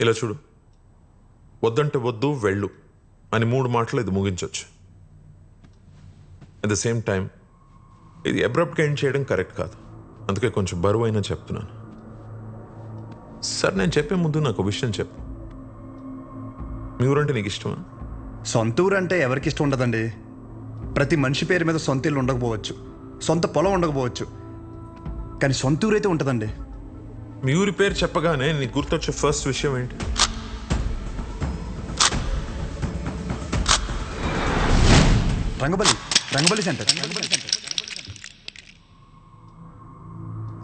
ఇలా చూడు, వద్దంటే వద్దు వెళ్ళు అని 3 మాటలు ఇది ముగించవచ్చు. అట్ ద సేమ్ టైం ఇది అబ్రప్ట్గా ఎండ్ చేయడం కరెక్ట్ కాదు. అందుకే కొంచెం బరువు అయినా చెప్తున్నాను. సార్, నేను చెప్పే ముందు నాకు విషయం చెప్పు. మీ ఊరంటే నీకు ఇష్టమా? సొంత ఊరు అంటే ఎవరికి ఇష్టం ఉండదండి. ప్రతి మనిషి పేరు మీద సొంత ఇల్లు ఉండకపోవచ్చు, సొంత పొలం ఉండకపోవచ్చు, కానీ సొంత ఊరు అయితే ఉంటుందండి. మీ ఊరి పేరు చెప్పగానే నీకు గుర్తొచ్చే ఫస్ట్ విషయం ఏంటి? రంగబలి సెంటర్.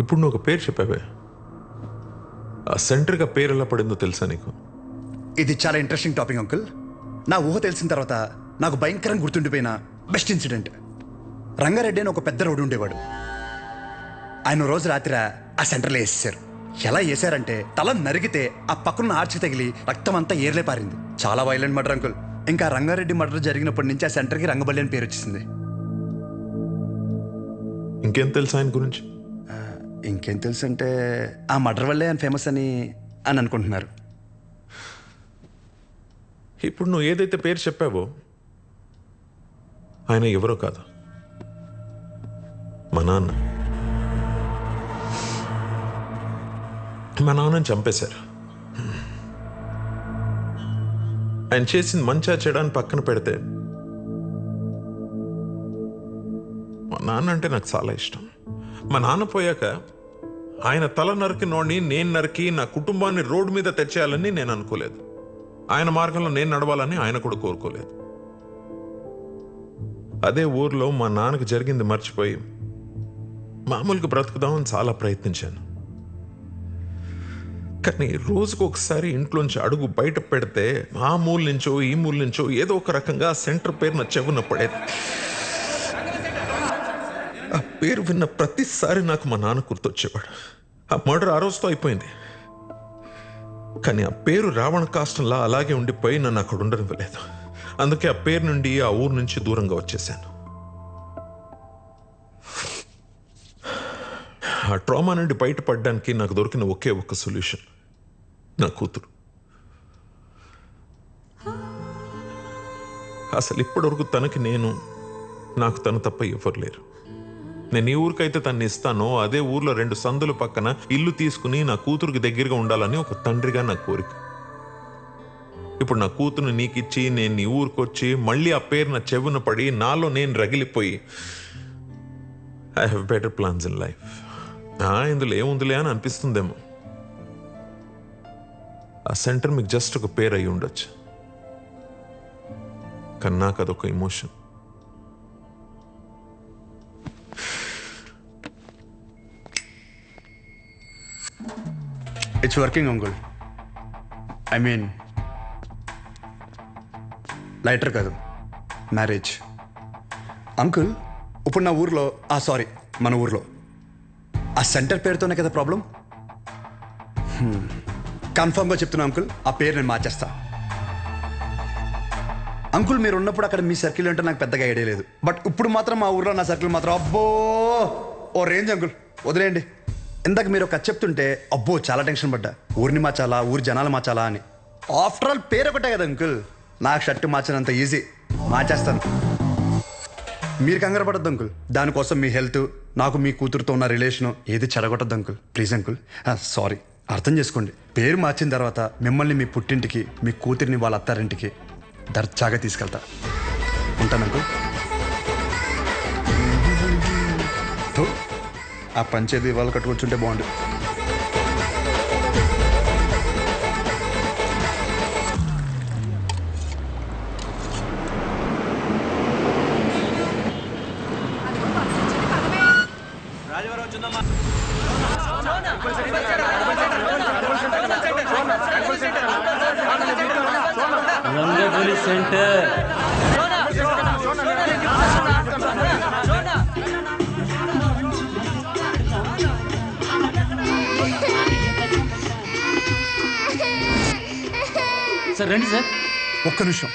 ఇప్పుడు నువ్వు ఒక పేరు చెప్పావే, ఆ సెంటర్గా పేరు ఎలా పడిందో తెలుసా నీకు? ఇది చాలా ఇంట్రెస్టింగ్ టాపిక్ అంకుల్. నా ఊహ తెలిసిన తర్వాత నాకు భయంకరంగా గుర్తుండిపోయిన బెస్ట్ ఇన్సిడెంట్. రంగారెడ్డి అని ఒక పెద్ద రోడ్డు ఉండేవాడు. ఆయన రోజు రాత్రి ఆ సెంటర్లో వేసేసారు. ఎలా వేసారంటే తల నరిగితే ఆ పక్కన ఆర్చి తగిలి రక్తం అంతా ఏర్లే పారింది. చాలా వైలెంట్ మర్డర్ అంకుల్. ఇంకా రంగారెడ్డి మర్డర్ జరిగినప్పటి నుంచి ఆ సెంటర్కి రంగబల్లి అని పేరు వచ్చేసింది. ఇంకేం తెలుసు ఆయన గురించి? ఇంకేం తెలుసు అంటే ఆ మర్డర్ వల్లే ఆయన ఫేమస్ అని అనుకుంటున్నారు. ఇప్పుడు నువ్వు ఏదైతే పేరు చెప్పావో ఆయన ఎవరో కాదు, మా నాన్న. మా నాన్నని చంపేశారు. ఆయన చేసింది మంచా చెడాన్ని పక్కన పెడితే మా నాన్న అంటే నాకు చాలా ఇష్టం. మా నాన్న పోయాక ఆయన తల నరికినోడిని నేను నరికి నా కుటుంబాన్ని రోడ్డు మీద తెచ్చేయాలని నేను అనుకోలేదు. ఆయన మార్గంలో నేను నడవాలని ఆయన కూడా కోరుకోలేదు. అదే ఊర్లో మా నాన్నకి జరిగింది మర్చిపోయి మామూలుగా బ్రతుకుదామని చాలా ప్రయత్నించాను. కానీ రోజుకు ఒకసారి ఇంట్లోంచి అడుగు బయట పెడితే ఆ మూల నుంచో ఈ మూల నుంచో ఏదో ఒక రకంగా సెంటర్ పేరు నా చెవున పడేది. ఆ పేరు విన్న ప్రతిసారి నాకు మా నాన్న గుర్తొచ్చేవాడు. ఆ మర్డర్ ఆ రోజుతో అయిపోయింది, కానీ ఆ పేరు రావణ కాష్టంలా అలాగే ఉండిపోయి నన్ను అక్కడ ఉండనివ్వలేదు. అందుకే ఆ పేరు నుండి ఆ ఊరు నుంచి దూరంగా వచ్చేసాను. ఆ ట్రామా నుండి బయటపడడానికి నాకు దొరికిన ఒకే ఒక్క సొల్యూషన్ నా కూతురు. అసలు ఇప్పటివరకు తనకి నాకు తను తప్ప ఎవరు లేరు. నేను ఏ ఊరికైతే తన్ని ఇస్తానో అదే ఊర్లో 2 సందుల పక్కన ఇల్లు తీసుకుని నా కూతురుకి దగ్గరగా ఉండాలని ఒక తండ్రిగా నా కోరిక. ఇప్పుడు నా కూతురుని నీకిచ్చి నేను నీ ఊరికొచ్చి మళ్ళీ ఆ పేరు నా చెవున పడి నాలో నేను రగిలిపోయి I have better plans in life. ఇందులో ఏముందిలే అని అనిపిస్తుందేమో. ఆ సెంటర్ మీకు జస్ట్ ఒక పేరు అయి ఉండొచ్చు, కానీ నాకు అదొక emotion. It's working uncle. I mean lighter కాదు, మ్యారేజ్. అంకుల్, ఇప్పుడు నా ఊర్లో మన ఊర్లో ఆ సెంటర్ పేరుతోనే కదా ప్రాబ్లం. కన్ఫర్మ్గా చెప్తున్నా అంకుల్, ఆ పేరు నేను మార్చేస్తా. అంకుల్, మీరు ఉన్నప్పుడు అక్కడ మీ సర్కిల్ అంటే నాకు పెద్దగా ఐడియా లేదు, బట్ ఇప్పుడు మాత్రం మా ఊర్లో నా సర్కిల్ మాత్రం అబ్బో ఓ రేంజ్ అంకుల్. వదిలేయండి. ఇందాక మీరు ఒక చెప్తుంటే అబ్బో చాలా టెన్షన్ పడ్డా. ఊరిని మార్చాలా, ఊరి జనాలు మార్చాలా అని. ఆఫ్టర్ ఆల్ పేరు ఒకటే కదా అంకుల్. నాకు షర్టు మార్చినంత ఈజీ, మార్చేస్తాను. మీరు కంగారు పడద్దు అంకుల్. దానికోసం మీ హెల్త్, నాకు మీ కూతురుతో ఉన్న రిలేషను ఏది చెడగొట్టద్దు అంకుల్. Please uncle. సారీ, అర్థం చేసుకోండి. పేరు మార్చిన తర్వాత మిమ్మల్ని మీ పుట్టింటికి, మీ కూతురిని వాళ్ళ అత్తారింటికి దర్జాగా తీసుకెళ్తా. ఉంటాను అంకుల్. ఆ పంచేది వాళ్ళు కట్టుకొచ్చుంటే బాగుండు. రంగబలి సెంటర్. సార్ రండి సార్. ఒక్క నిమిషం.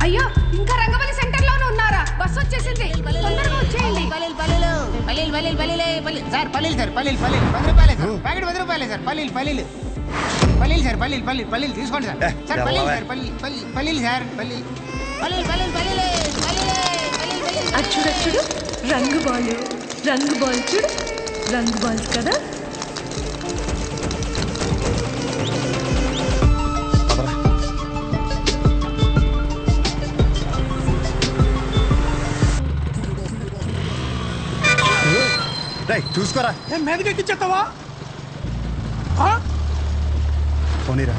అయ్యో, ఇంకా రంగబలి సెంటర్ లోనే ఉన్నారా? బస్ వచ్చేసింది, తొందరగా వచ్చేయండి. పల్లీలు సార్ పల్లీలు సార్ పల్లీలు 10 రూపాయలే సార్ ప్యాకెట్ 10 రూపాయలే సార్ పల్లీలు సార్ పల్లీలు తీసుకోండి సార్ సార్ పల్లీలు సార్ పల్లీలు సార్ పల్లీలు చూడు రంగు బాల్ చూడు రంగు బాల్స్ కదా. చూసుకోరా మీదకి ఎక్కిచ్చేస్తావా? పోనీరా.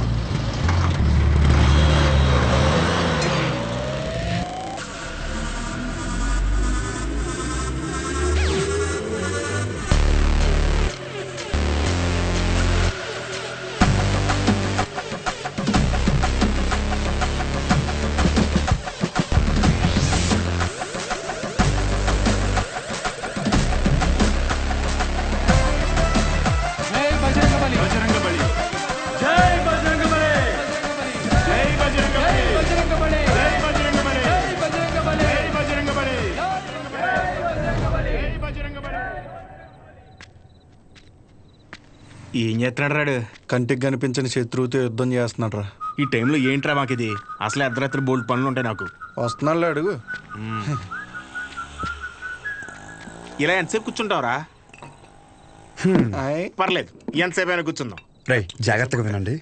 ఏం చేస్తున్నాడు రాడు? కంటికి కనిపించని శత్రువుతో యుద్ధం చేస్తున్నాడు రా. ఈ టైంలో ఏంట్రా మాకిది? అసలే అర్ధరాత్రి బోల్డ్ పనులు ఉంటాయి నాకు. వస్తున్నాడు అడుగు. ఇలా ఎంతసేపు కూర్చుంటావురా? పర్లేదు, ఎంతసేపు అయినా కూర్చుందాం. రై జాగ్రత్తగా వినండి.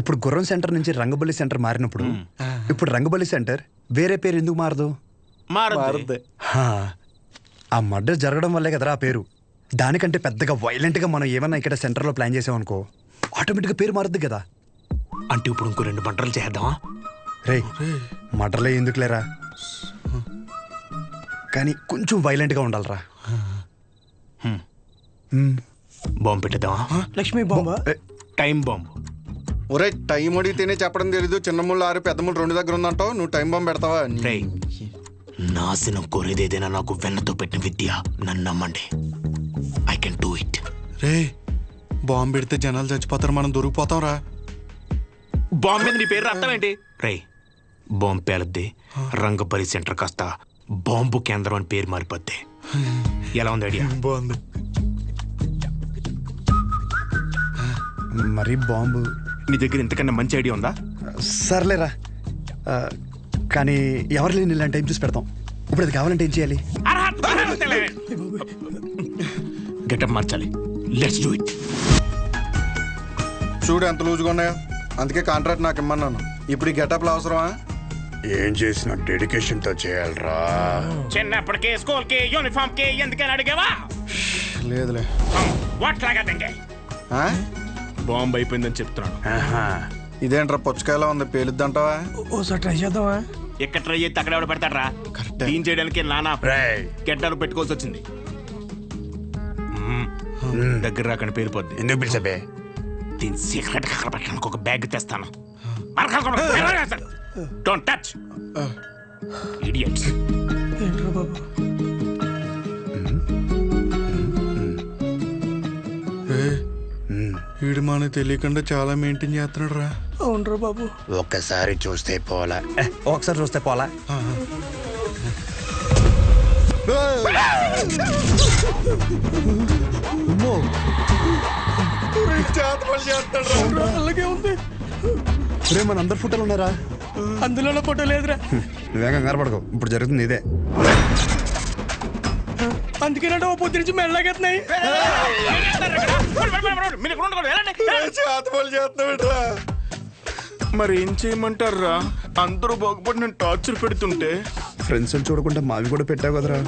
ఇప్పుడు గుర్రం సెంటర్ నుంచి రంగబల్లి సెంటర్ మారినప్పుడు ఇప్పుడు రంగబల్లి సెంటర్ వేరే పేరు ఎందుకు మారదు? మారద్దు. ఆ మర్డర్ జరగడం వల్లే కదరా ఆ పేరు. దానికంటే పెద్దగా వైలెంట్గా మనం ఏమన్నా ఇక్కడ సెంటర్లో ప్లాన్ చేసామనుకో ఆటోమేటిక్గా పేరు మారుద్ది కదా. అంటే ఇప్పుడు ఇంకో 2 మంటలు చేద్దామా? రే మర్డర్లే ఎందుకు లేరా, కానీ కొంచెం వైలెంట్గా ఉండాలిరా. బాంబు పెట్టేద్దామా? లక్ష్మీ బాంబా? Time bomb. ఒరే టైం అడిగితేనే చెప్పడం తెలీదు. చిన్న ముళ్ళు 6 పెద్ద ముళ్ళు 2 దగ్గర ఉందంటావు. నువ్వు టైం బాంబు పెడతావా? నాశనం కోరేదేదైనా నాకు వెన్నతో పెట్టిన విద్య. నన్ను నమ్మండి, I can do it. Ray bomb పెడితే జనాలు చచ్చిపోతారు, మనం దొరికిపోతాం రా. బాంబు మీద నీ పేరు అర్థం ఏంటి? బాంబు పేలద్ది, రంగబలి సెంటర్ కాస్త బాంబు కేంద్రం అని పేరు మారిపోద్ది. ఎలా ఉంది ఐడియా? బాగుంది. మరి బాంబు నీ దగ్గర ఇంతకన్నా మంచి ఐడియా ఉందా? సర్లేరా, కానీ ఎవరు లేని ఇలాంటి టైం చూసి పెడతాం. ఇప్పుడు అది కావాలంటే ఏం చేయాలి? గెటప్ మార్చాలి. Let's do it. చూడు ఎంత లూజుగా ఉన్నాయో. అందుకే కాంట్రాక్ట్ నాకు ఇమ్మన్నాను. ఇప్పుడు ఈ గెటప్లు అవసరమా? ఏం చేసిన డెడికేషన్ తో చేయాలరా. చిన్నప్పటికే స్కూల్ కి యూనిఫామ్ కి ఎందుకని అడిగావా? లేదులే. బాంబు అయిపోయిందని చెప్తున్నాను. ఇదేంట్రా పుచ్చకాయలా ఉంది, పేలుద్దంటావా? ఓసారి ట్రై చేద్దామా? ఎక్కడ ట్రై చేస్తే అక్కడ ఎవడ పెడతాడరా? క్లీన్ చేయడానికి నానా గెడ్డలు పెట్టుకోవాల్సి వచ్చింది. దగ్గర రాకని పేలిపోద్ది. ఎందుకు పిలిచబే? దీని సీక్రెట్ అక్కడ పెట్టడానికి ఒక బ్యాగ్ తెస్తాను. Don't touch idiots. వీడు మనకు తెలియకుండా చాలా మెయింటైన్ చేస్తున్నాడు రా. అవునరా బాబు. ఒక్కసారి చూస్తే పోలా, ఒకసారి చూస్తే పోలా. అలాగే ఉంది. రే మన అందరు ఫోటోలు ఉన్నారా? అందులో ఫోటో లేదురా. నువ్వేం కంగారు పడకు, ఇప్పుడు జరుగుతుంది ఇదే. అందుకేనంటే ఓ పొద్దు నుంచి మెల్లగెత్తున్నాయి. మరి ఏం చేయమంటారా? అందరూ బాగుపడి నేను టార్చర్ పెడుతుంటే ఫ్రెండ్స్ చూడకుండా మావి కూడా పెట్టావు కదరా.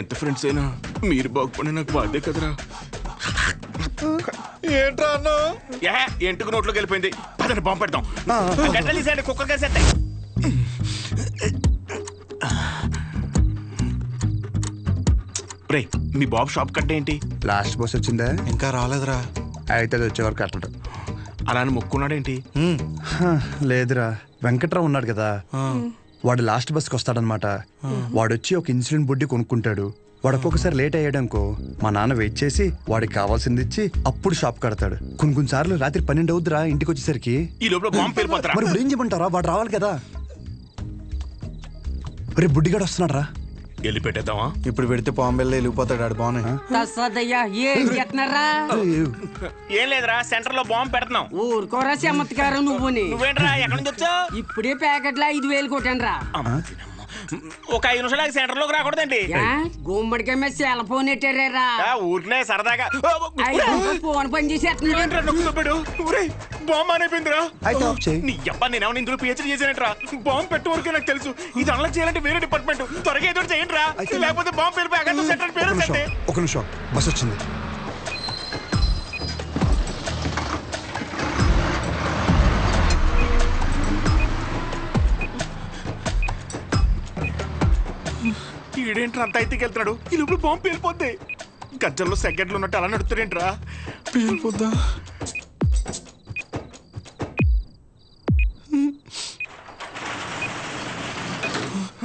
ఎంత ఫ్రెండ్స్ అయినా మీరు బాగుపడి నాకు బాధే కదరా. ఏంట్రా అన్న? ఎంటుకు నోట్లోకి వెళ్ళిపోయింది. పదని బాంబు పెడతాం. కుక్కర్ కేసేస్తే మీ బాబు షాప్ కట్ట ఏంటి? లాస్ట్ బస్ వచ్చిందా? ఇంకా రాలేదురా. అయితే అది వచ్చేవారు కట్టడు. అలా అని మొక్కున్నాడేంటి? లేదురా, వెంకట్రావు ఉన్నాడు కదా, వాడు లాస్ట్ బస్కి వస్తాడనమాట. వాడొచ్చి ఒక ఇన్సులిన్ బుడ్డి కొనుక్కుంటాడు. వాడు ఒక్కొక్కసారి లేట్ అయ్యాడనుకో మా నాన్న వెయిట్ చేసి వాడికి కావాల్సింది ఇచ్చి అప్పుడు షాప్ కడతాడు. కొన్ని సార్లు రాత్రి 12 అవుద్దిరా ఇంటికి వచ్చేసరికి. ఈ లోపల బాంబు పేలిపోతారా? మరి ఇప్పుడు ఏం చెప్పంటారా? వాడు రావాలి కదా. రే బుడ్డిగాడు వస్తున్నాడు రా. వెళ్ళి పెట్టేద్దామా? ఇప్పుడు పెడితే పాంబెల్లో వెళ్ళిపోతాడు ఆడు బాగున్నాయి. తస్సదయ్యా ఏం చేస్తున్నారా? ఏం లేదురా, సెంటర్ లో బాంబు పెడుతున్నాం. ఊరుకోరా చమత్కారం నువ్వుని. నువ్వేంట్రా, ఎక్కడి నుంచి వచ్చావు? ఇప్పుడే ప్యాకెట్లో 5,000 కొట్టాను రా. ఒక 5 నిమిషాలు సెంటర్ లోకి రాకూడదండి. గుమ్మడికాయ మీద సెల్ ఫోన్ ఎట్టారా? ఊరినే సరదాగా ఫోన్ పని చేసేస్తున్నాడు. బాంబు అనిపోయిందిరా. అయితే ఆఫ్ చేయి. నీ అబ్బా, నేనేమన్నా ఇందులో పిహెచ్డీ చేశానంట్రా. బాంబు పెట్టే వరకే నాకు తెలుసు. ఇది అలా చేయాలంటే వేరే డిపార్ట్మెంట్. త్వరగా ఏదో చేయండి రా, లేకపోతే బాంబు పేరు ప్యాకెట్ సెంటర్ పేరు సెంటే. ఒక నిమిషం, బస్ వచ్చింది. ఈడేంట్రా అంత అయితే వెళ్తున్నాడు? ఈ లోపల బాంబు పేలిపోద్ది. గజ్జల్లో సెకండ్లు ఉన్నట్టు అలా నడుస్తాడేంట్రా? పేలిపోద్దా?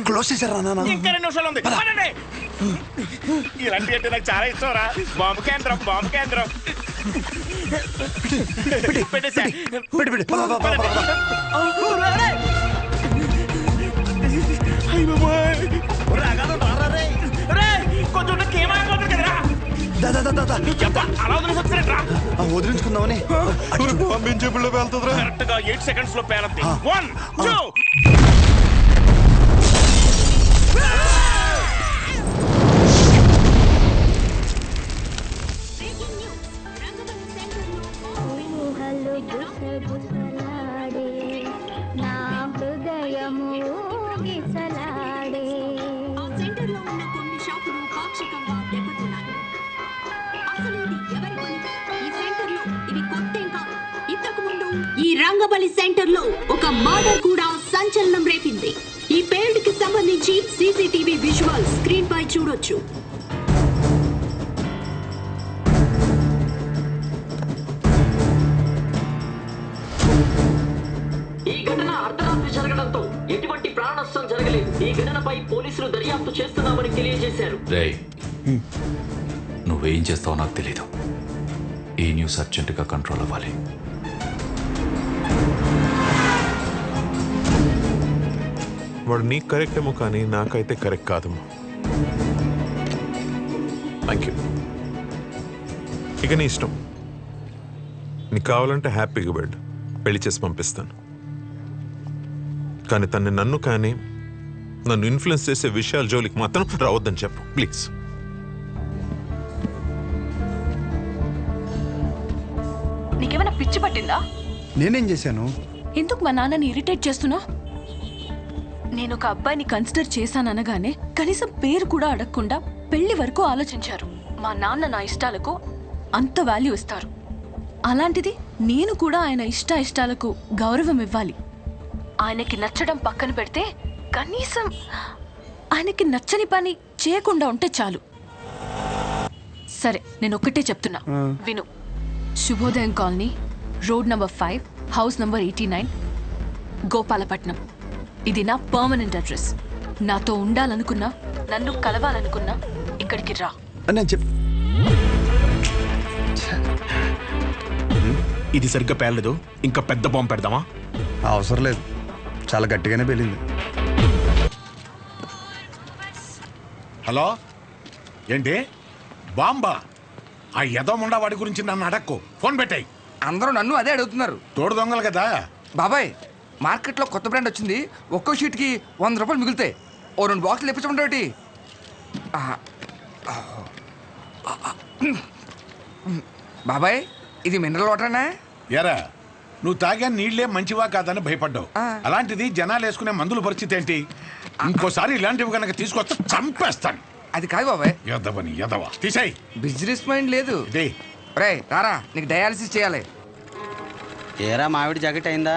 క్లోజ్ చేశారా నాన్న? ఇంకా 2 నిమిషాలు ఉంది. పదండి. ఇలాంటి అంటే నాకు చాలా ఇష్టం రా. బాంబు కేంద్రం, బాంబు కేంద్రం. పెట్టేసా. పెట్టి పద, పద, పద, పద, పద. కొంచెం కేమాయిపోతుంది కదరా. దా, దా, దా, దా, దా. అలా వదిలేసొచ్చారంట్రా. వదిలించుకుందామని. బాంబు చెప్పుల్లో వెళ్తుందిరా. కరెక్ట్ గా 8 సెకండ్స్ లో పేరంది. 1 2 ఊహలు గుసగుసలాడే, నా హృదయము గిసలాడే. సెంటర్లో ఉన్న కొన్ని షాపులు పాక్షికంగా దెబ్బతిన్నాయి. అసలు ఇది ఎవరి పని? ఈ సెంటర్లో ఇవి కొత్తేం కాదు. ఇంతకు ముందు ఈ రంగబలి సెంటర్లో ఒక మర్డర్ కూడా సంచలనం రేపింది. ఈ పేరుకి సంబంధించి సీసీటీవీ విజువల్ స్క్రీన్ పై చూడొచ్చు. ఈ ఘటన అర్ధరాత్రి జరగడంతో ఎటువంటి ప్రాణ నష్టం జరగలేదు. ఈ ఘటనపై పోలీసులు దర్యాప్తు చేస్తున్నామని తెలియజేశారు. రేయ్, నువ్వేం చేస్తావో నాకు తెలీదు. ఈ న్యూస్ అర్జెంటుగా కంట్రోల్ అవ్వాలి. వాడు నీకు కరెక్ట్ ఏమో కానీ నాకైతే కరెక్ట్ కాదమ్మా. Thank you. ఇక నీ ఇష్టం. నీకు కావాలంటే హ్యాపీగా బెడ్ పెళ్లి చేసి పంపిస్తాను. కానీ తన్ని నన్ను కానీ నన్ను ఇన్ఫ్లుయెన్స్ చేసే విషయాల జోలికి మాత్రం రావద్దని చెప్పు ప్లీజ్. నీకేమైనా పిచ్చి పట్టిందా? నేనేం చేశాను? ఎందుకు మా నాన్నని ఇరిటేట్ చేస్తున్నా? నేను ఒక అబ్బాయిని కన్సిడర్ చేశాననగానే కనీసం పేరు కూడా అడగకుండా పెళ్లి వరకు ఆలోచించారు. మా నాన్న నా ఇష్టాలకు అంత వాల్యూ ఇస్తారు. అలాంటిది నేను కూడా ఆయన ఇష్టాలకు గౌరవం ఇవ్వాలి. ఆయనకి నచ్చడం పక్కన పెడితే కనీసం ఆయనకి నచ్చని పని చేయకుండా ఉంటే చాలు. సరే, నేను ఒక్కటే చెప్తున్నా, విను. శుభోదయం colony, road number 5, house number 89, Gopalapatnam. ఇది నా పర్మనెంట్ అడ్రస్. నాతో ఉండాలనుకున్నా, నన్ను కలవాలనుకున్నా ఇక్కడికి రా. ఇది సరిగ్గా పేర్లేదు. ఇంకా పెద్ద బాంబు పెడదామా? అవసరం లేదు, చాలా గట్టిగానే పేలింది. హలో, ఏంటి బాంబా? ఆ యదోముండా వాడి గురించి నన్ను అడక్కు. ఫోన్ పెట్టాయి. అందరూ నన్ను అదే అడుగుతున్నారు. తోడు దొంగలు కదా బాబాయ్. మార్కెట్లో కొత్త బ్రాండ్ వచ్చింది. ఒక్కో షీట్కి 100 రూపాయలు మిగులుతాయి. ఓ 2 బాక్సులు ఇప్పించమంటే. బాబాయ్, ఇది మినరల్ వాటర్నా? ఎరా, నువ్వు తాగా నీళ్లే మంచివా కాదని భయపడ్డావు. అలాంటిది జనాలు వేసుకునే మందుల పరిస్థితి ఏంటి? ఇంకోసారి ఇలాంటివి కనుక తీసుకొస్తే చంపేస్తాను. అది కాదు బాబాయ్. యదవని యదవ, తీసేయ్. బిజినెస్ మైండ్ లేదు. రే రారా, నీకు డయాలసిస్ చేయాలి. ఏరా మామిడి జాకెట్ అయిందా?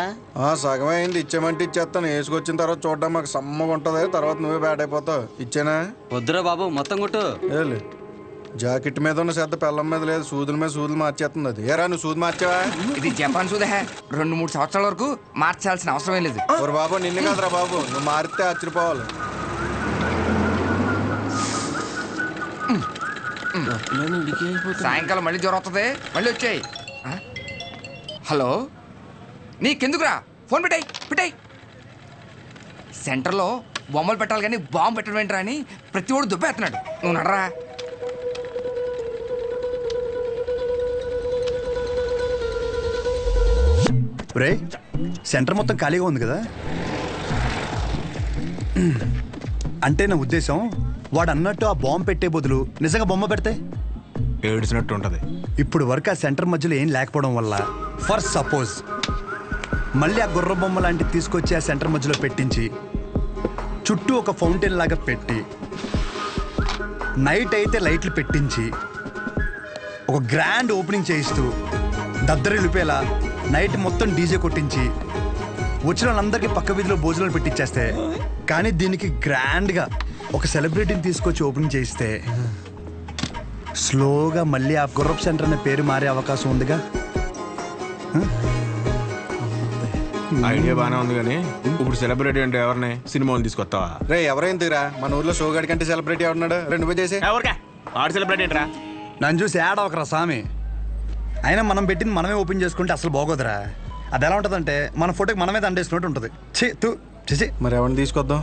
సగం అయింది. ఇచ్చేమంటే ఇచ్చేస్తాను. వేసుకొచ్చిన తర్వాత చూడడం మాకు సమ్మగా ఉంటుంది. తర్వాత నువ్వే బ్యాడ్ అయిపోతావు. ఇచ్చేనా? వద్దురా బాబు, మొత్తం కొట్టు. ఏలే, జాకెట్ మీద ఉన్న శ్రద్ధ పెళ్ళం మీద లేదు. సూదుల మీద సూదులు మార్చేస్తుంది అది. ఏరా, నువ్వు సూది మార్చావా? ఇది జపాన్ సూదే. 2-3 సంవత్సరాల వరకు మార్చాల్సిన అవసరం లేదు. ఓరు బాబు, నిన్ను కాదురా బాబు, నువ్వు మారితే ఆశ్చర్యపోవాలి. సాయంకాలం మళ్ళీ జ్వరం వస్తుంది. మళ్ళీ వచ్చాయి. హలో, నీకెందుకురా? ఫోన్ పెట్టాయి. సెంటర్లో బొమ్మలు పెట్టాలి కానీ బాంబు పెట్టడం ఏంట్రా అని ప్రతి ఒడు దుబ్బేస్తున్నాడు. నువ్వు నడరా. రే సెంటర్ మొత్తం ఖాళీగా ఉంది కదా, అంటే నా ఉద్దేశం వాడు అన్నట్టు ఆ బాంబు పెట్టే బదులు నిజంగా బొమ్మ పెడితే ఏడ్చినట్టు ఉంటది. ఇప్పుడు వరకు ఆ సెంటర్ మధ్యలో ఏం లేకపోవడం వల్ల ఫర్ సపోజ్ మళ్ళీ ఆ గుర్ర బొమ్మ లాంటివి తీసుకొచ్చి ఆ సెంటర్ మధ్యలో పెట్టించి చుట్టూ ఒక ఫౌంటైన్ లాగా పెట్టి నైట్ అయితే లైట్లు పెట్టించి ఒక గ్రాండ్ ఓపెనింగ్ చేయిస్తూ దద్దరిల్లిపోయేలా నైట్ మొత్తం డీజే కొట్టించి వచ్చిన వాళ్ళందరికీ పక్క వీధిలో భోజనాలు పెట్టించేస్తే, కానీ దీనికి గ్రాండ్గా ఒక సెలబ్రిటీని తీసుకొచ్చి ఓపెనింగ్ చేయిస్తే స్లోగా మళ్ళీ ఆ గుర్రప్ సెంటర్ అనే పేరు మారే అవకాశం ఉందిగా. ఐడియా బానే ఉంది కానీ ఇప్పుడు సెలబ్రిటీ అంటే ఎవరిని సినిమాలు తీసుకొస్తావా? రే ఎవరైందిరా మన ఊర్లో షోగాడి కంటే సెలబ్రిటీ ఎవరున్నాడు? 2 చేసి ఎవరికా ఆడు సెలబ్రిటీ ఏంట్రా? నన్ను చూసి యాడ్ అవకరా స్వామి. అయినా మనం పెట్టింది మనమే ఓపెన్ చేసుకుంటే అసలు బాగోదురా. అది ఎలా ఉంటుందంటే మన ఫోటోకి మనమే దండేసినట్టు ఉంటుంది. ఛీ తూ చేసి మరి ఎవరిని తీసుకొద్దాం?